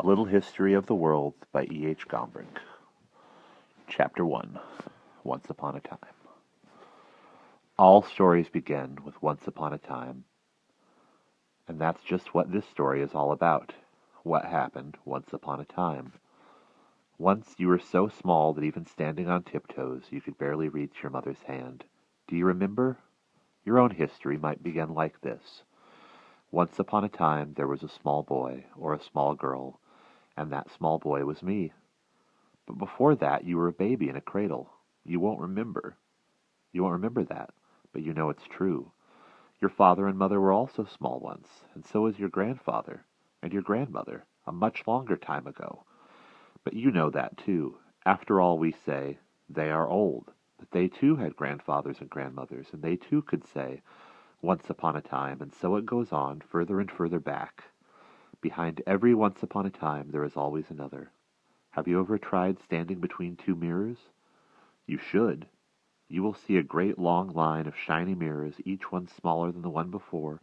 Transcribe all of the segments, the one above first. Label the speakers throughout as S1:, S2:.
S1: A Little History of the World by E.H. Gombrich. Chapter 1. Once Upon a Time. All stories begin with once upon a time, and that's just what this story is all about. What happened once upon a time. Once you were so small that even standing on tiptoes you could barely reach your mother's hand. Do you remember? Your own history might begin like this. Once upon a time there was a small boy, or a small girl, and that small boy was me. But before that you were a baby in a cradle. You won't remember. You won't remember that, but you know it's true. Your father and mother were also small once, and so was your grandfather, and your grandmother, a much longer time ago. But you know that too. After all, we say, they are old, but they too had grandfathers and grandmothers, and they too could say, once upon a time, and so it goes on, further and further back. Behind every once upon a time there is always another. Have you ever tried standing between two mirrors? You should. You will see a great long line of shiny mirrors, each one smaller than the one before,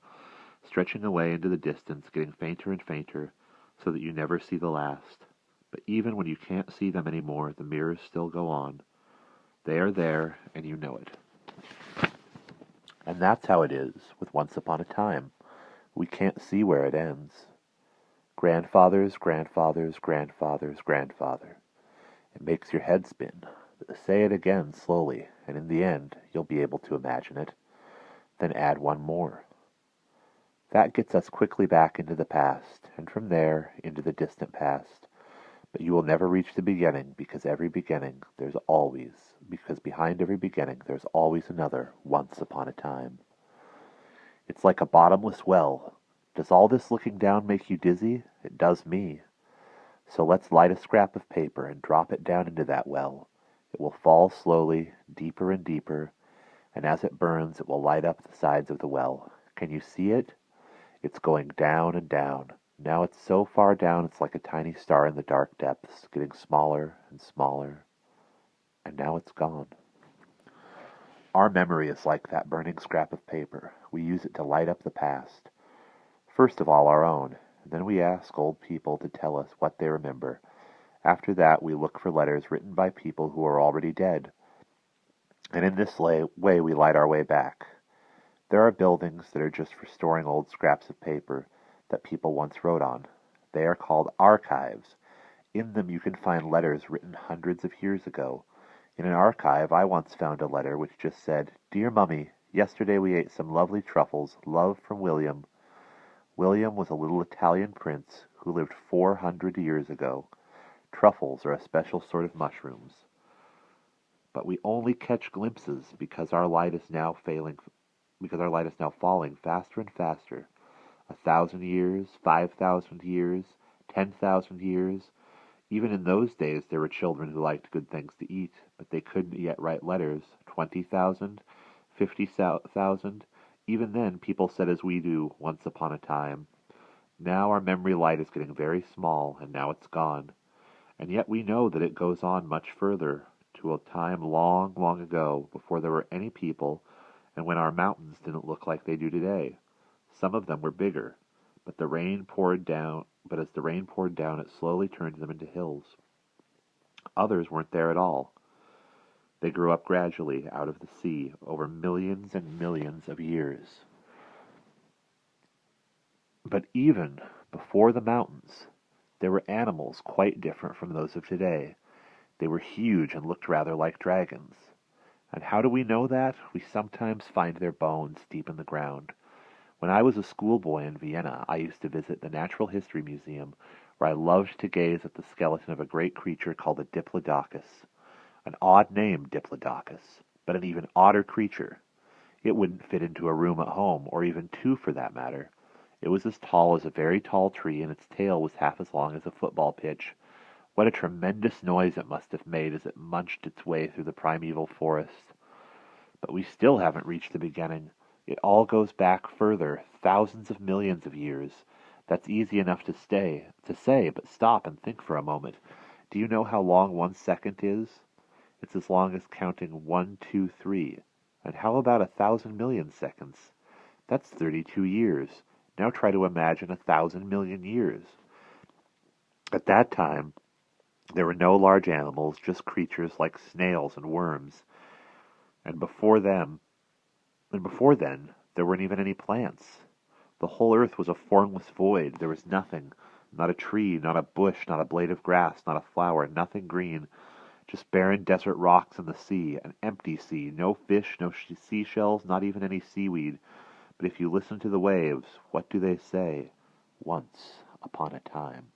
S1: stretching away into the distance, getting fainter and fainter, so that you never see the last. But even when you can't see them anymore, the mirrors still go on. They are there, and you know it. And that's how it is with Once Upon a Time. We can't see where it ends. Grandfather's grandfather's grandfather's grandfather. It makes your head spin. But say it again slowly, and in the end you'll be able to imagine it. Then add one more. That gets us quickly back into the past, and from there into the distant past. But you will never reach the beginning, because behind every beginning there's always another once upon a time. It's like a bottomless well. Does all this looking down make you dizzy? It does me. So let's light a scrap of paper and drop it down into that well. It will fall slowly, deeper and deeper, and as it burns it will light up the sides of the well. Can you see it? It's going down and down. Now it's so far down it's like a tiny star in the dark depths, getting smaller and smaller, and now it's gone. Our memory is like that burning scrap of paper. We use it to light up the past. First of all our own, and then we ask old people to tell us what they remember. After that we look for letters written by people who are already dead. And in this way we light our way back. There are buildings that are just for storing old scraps of paper that people once wrote on. They are called archives. In them you can find letters written hundreds of years ago. In an archive I once found a letter which just said, "Dear Mummy, yesterday we ate some lovely truffles. Love from William." William was a little Italian prince who lived 400 years ago. Truffles are a special sort of mushrooms. But we only catch glimpses because our light is now falling faster and faster. 1,000 years, 5,000 years, 10,000 years. Even in those days there were children who liked good things to eat, but they couldn't yet write letters. 20,000, 50,000. Even then people said as we do, once upon a time. Now our memory light is getting very small, and now it's gone. And yet we know that it goes on much further, to a time long, long ago, before there were any people, and when our mountains didn't look like they do today. Some of them were bigger, but as the rain poured down, it slowly turned them into hills. Others weren't there at all. They grew up gradually out of the sea over millions and millions of years. But even before the mountains, there were animals quite different from those of today. They were huge and looked rather like dragons. And how do we know that? We sometimes find their bones deep in the ground. When I was a schoolboy in Vienna, I used to visit the Natural History Museum, where I loved to gaze at the skeleton of a great creature called a diplodocus. An odd name, diplodocus, but an even odder creature. It wouldn't fit into a room at home, or even two for that matter. It was as tall as a very tall tree, and its tail was half as long as a football pitch. What a tremendous noise it must have made as it munched its way through the primeval forest. But we still haven't reached the beginning. It all goes back further, thousands of millions of years. That's easy enough to say, but stop and think for a moment. Do you know how long 1 second is? It's as long as counting 1, 2, 3. And how about 1,000 million seconds? That's 32 years. Now try to imagine 1,000 million years. At that time, there were no large animals, just creatures like snails and worms. And before then, there weren't even any plants. The whole earth was a formless void. There was nothing. Not a tree, not a bush, not a blade of grass, not a flower, nothing green. Just barren desert rocks and the sea, an empty sea. No fish, no seashells, not even any seaweed. But if you listen to the waves, what do they say? Once upon a time.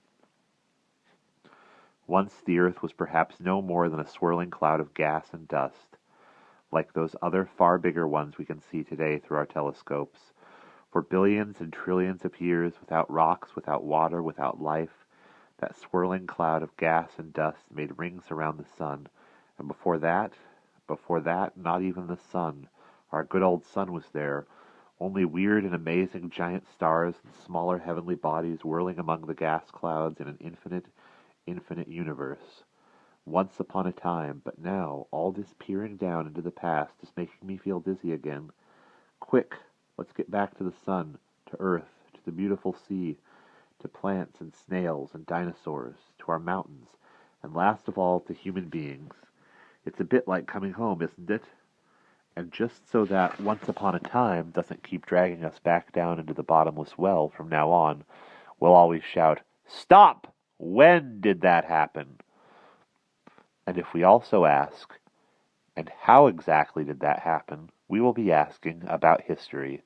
S1: Once the earth was perhaps no more than a swirling cloud of gas and dust, like those other far bigger ones we can see today through our telescopes. For billions and trillions of years, without rocks, without water, without life, that swirling cloud of gas and dust made rings around the sun. And before that, not even the sun. Our good old sun was there. Only weird and amazing giant stars and smaller heavenly bodies whirling among the gas clouds in an infinite, infinite universe. Once upon a time, but now, all this peering down into the past is making me feel dizzy again. Quick, let's get back to the sun, to earth, to the beautiful sea, to plants and snails and dinosaurs, to our mountains, and last of all, to human beings. It's a bit like coming home, isn't it? And just so that once upon a time doesn't keep dragging us back down into the bottomless well from now on, we'll always shout, "Stop! When did that happen?" And if we also ask, "And how exactly did that happen?" we will be asking about history.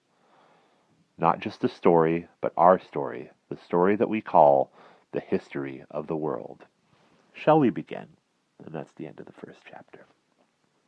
S1: Not just a story, but our story, the story that we call the history of the world. Shall we begin? And that's the end of the first chapter.